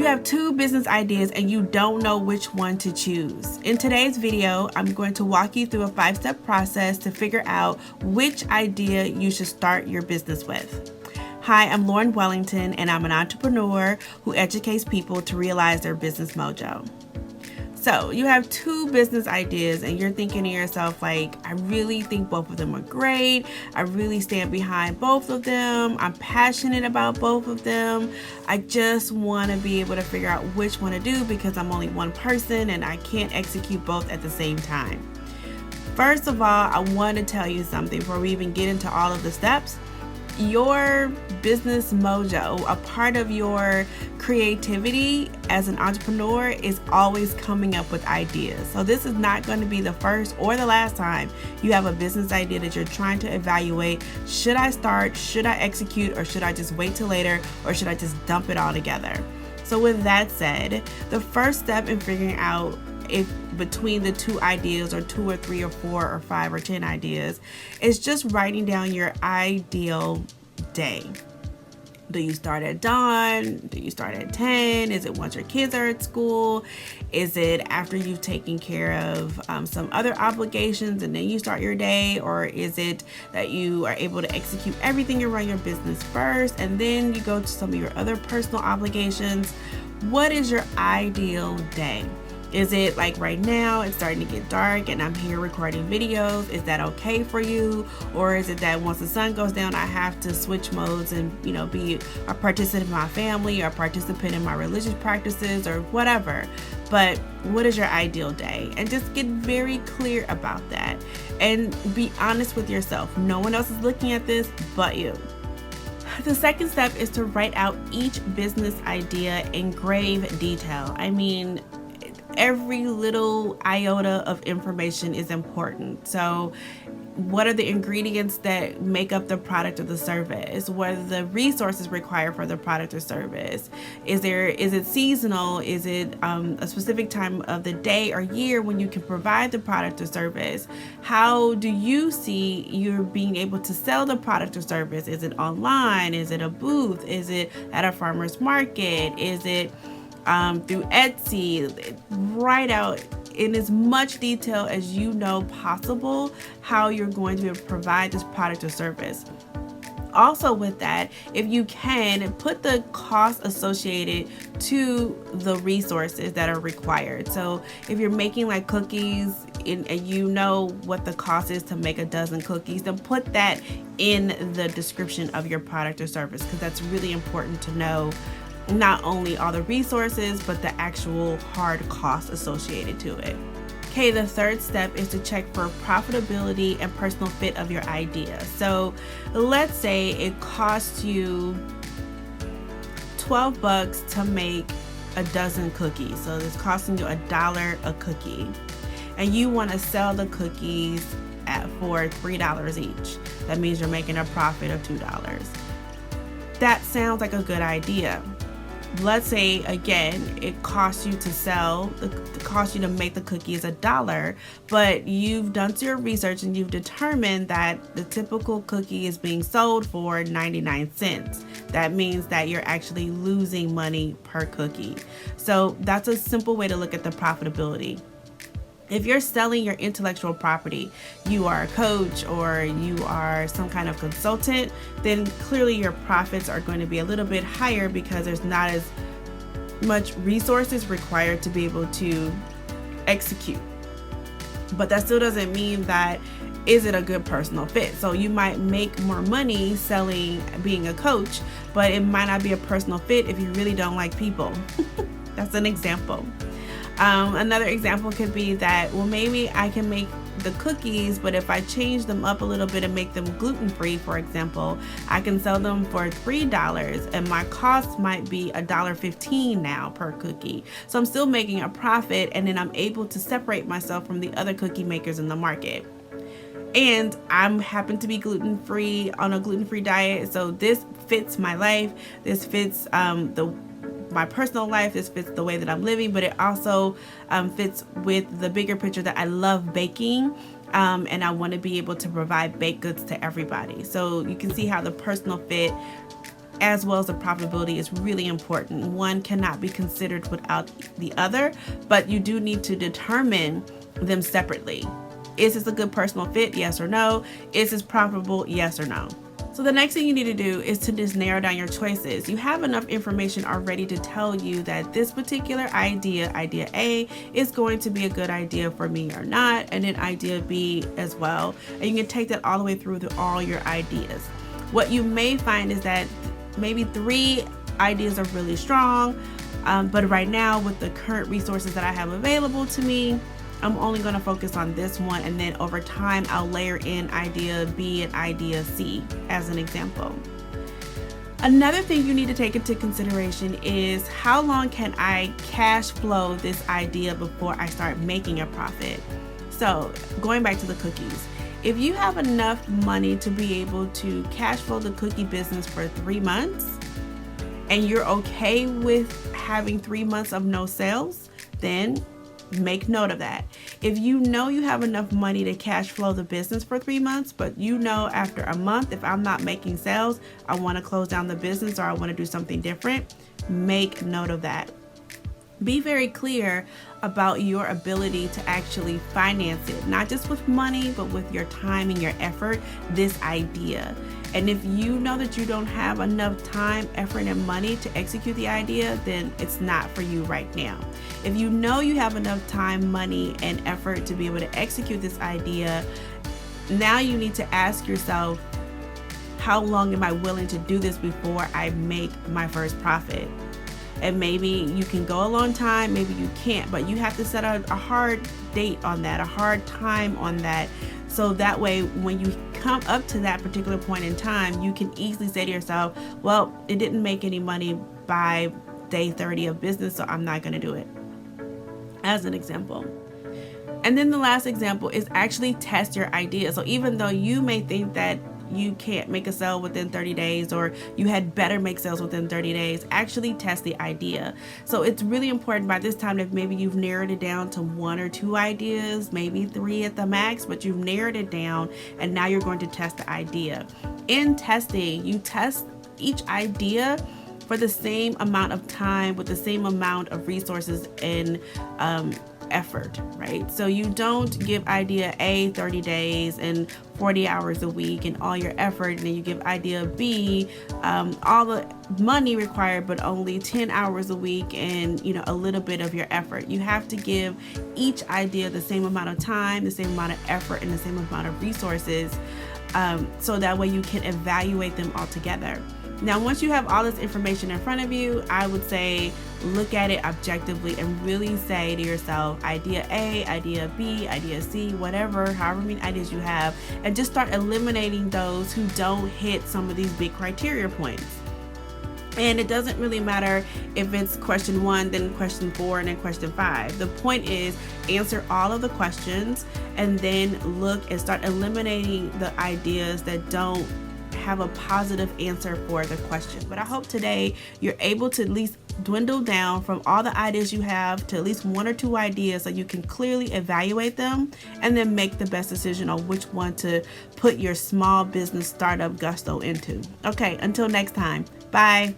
you have two business ideas and you don't know which one to choose. In today's video, I'm going to walk you through a 5-step process to figure out which idea you should start your business with. Hi, I'm Lauren Wellington, and I'm an entrepreneur who educates people to realize their business mojo. So you have two business ideas and you're thinking to yourself, like, I really think both of them are great. I really stand behind both of them. I'm passionate about both of them. I just want to be able to figure out which one to do because I'm only one person and I can't execute both at the same time. First of all, I want to tell you something before we even get into all of the steps. Your business mojo, a part of your creativity as an entrepreneur, is always coming up with ideas. So this is not going to be the first or the last time you have a business idea that you're trying to evaluate. Should I start? Should I execute? Or should I just wait till later? Or should I just dump it all together? So with that said, the first step in figuring out if between the two ideas or 2 or 3 or 4 or 5 or 10 ideas is just writing down your ideal day. Do you start at dawn? Do you start at 10? Is it once your kids are at school? Is it after you've taken care of some other obligations and then you start your day? Or is it that you are able to execute everything and run your business first and then you go to some of your other personal obligations? What is your ideal day? Is it like right now it's starting to get dark and I'm here recording videos? Is that okay for you? Or is it that once the sun goes down I have to switch modes and be a participant in my family or a participant in my religious practices or whatever? But what is your ideal day? And just get very clear about that and be honest with yourself. No one else is looking at this but you. The second step is to write out each business idea in grave detail. I mean, every little iota of information is important. So what are the ingredients that make up the product or the service? What are the resources required for the product or service? Is it seasonal? Is it a specific time of the day or year when you can provide the product or service? How do you see you're being able to sell the product or service? Is it online? Is it a booth? Is it at a farmer's market? Is it through Etsy? Write out in as much detail as you know possible how you're going to provide this product or service. Also with that, if you can, put the cost associated to the resources that are required. So if you're making like cookies and you know what the cost is to make a dozen cookies, then put that in the description of your product or service because that's really important to know. Not only all the resources, but the actual hard costs associated to it. Okay, the third step is to check for profitability and personal fit of your idea. So let's say it costs you $12 to make a dozen cookies. So it's costing you $1 a cookie. And you want to sell the cookies for $3 each. That means you're making a profit of $2. That sounds like a good idea. Let's say again it costs you to make the cookies $1, but you've done your research and you've determined that the typical cookie is being sold for 99 cents. That means that you're actually losing money per cookie. So that's a simple way to look at the profitability. If you're selling your intellectual property, you are a coach or you are some kind of consultant, then clearly your profits are going to be a little bit higher because there's not as much resources required to be able to execute. But that still doesn't mean that is it a good personal fit. So you might make more money being a coach, but it might not be a personal fit if you really don't like people. That's an example. Another example could be that, well, maybe I can make the cookies, but if I change them up a little bit and make them gluten-free, for example, I can sell them for $3 and my cost might be $1.15 now per cookie. So I'm still making a profit and then I'm able to separate myself from the other cookie makers in the market. And I'm happen to be gluten-free on a gluten-free diet. So this fits my life. This fits my personal life. This fits the way that I'm living, but it also fits with the bigger picture that I love baking. And I want to be able to provide baked goods to everybody. So you can see how the personal fit as well as the profitability is really important. One cannot be considered without the other, but you do need to determine them separately. Is this a good personal fit? Yes or no? Is this profitable? Yes or no? So the next thing you need to do is to just narrow down your choices. You have enough information already to tell you that this particular idea A, is going to be a good idea for me or not, and then idea B as well. And you can take that all the way through to all your ideas. What you may find is that maybe 3 ideas are really strong, but right now with the current resources that I have available to me, I'm only going to focus on this one, and then over time I'll layer in idea B and idea C as an example. Another thing you need to take into consideration is how long can I cash flow this idea before I start making a profit. So going back to the cookies, if you have enough money to be able to cash flow the cookie business for 3 months and you're okay with having 3 months of no sales, then make note of that. If you know you have enough money to cash flow the business for 3 months, but you know after a month, if I'm not making sales, I want to close down the business or I want to do something different, make note of that. Be very clear about your ability to actually finance it, not just with money, but with your time and your effort, this idea. And if you know that you don't have enough time, effort, and money to execute the idea, then it's not for you right now. If you know you have enough time, money, and effort to be able to execute this idea, now you need to ask yourself, how long am I willing to do this before I make my first profit? And maybe you can go a long time, maybe you can't, but you have to set a hard date on that, a hard time on that. So that way, when you come up to that particular point in time, you can easily say to yourself, well, it didn't make any money by day 30 of business, so I'm not going to do it, as an example. And then the last example is actually test your idea. So even though you may think that you can't make a sale within 30 days or you had better make sales within 30 days, actually test the idea. So it's really important by this time that maybe you've narrowed it down to 1 or 2 ideas, maybe 3 at the max, but you've narrowed it down and now you're going to test the idea. In testing, you test each idea for the same amount of time with the same amount of resources and effort, right? So you don't give idea A 30 days and 40 hours a week and all your effort, and then you give idea B all the money required but only 10 hours a week and a little bit of your effort. You have to give each idea the same amount of time, the same amount of effort, and the same amount of resources, so that way you can evaluate them all together. Now, once you have all this information in front of you, I would say look at it objectively and really say to yourself, idea A, idea B, idea C, whatever, however many ideas you have, and just start eliminating those who don't hit some of these big criteria points. And it doesn't really matter if it's question 1, then question 4, and then question 5. The point is answer all of the questions and then look and start eliminating the ideas that don't have a positive answer for the question. But I hope today you're able to at least dwindle down from all the ideas you have to at least 1 or 2 ideas so you can clearly evaluate them and then make the best decision on which one to put your small business startup gusto into. Okay, until next time. Bye.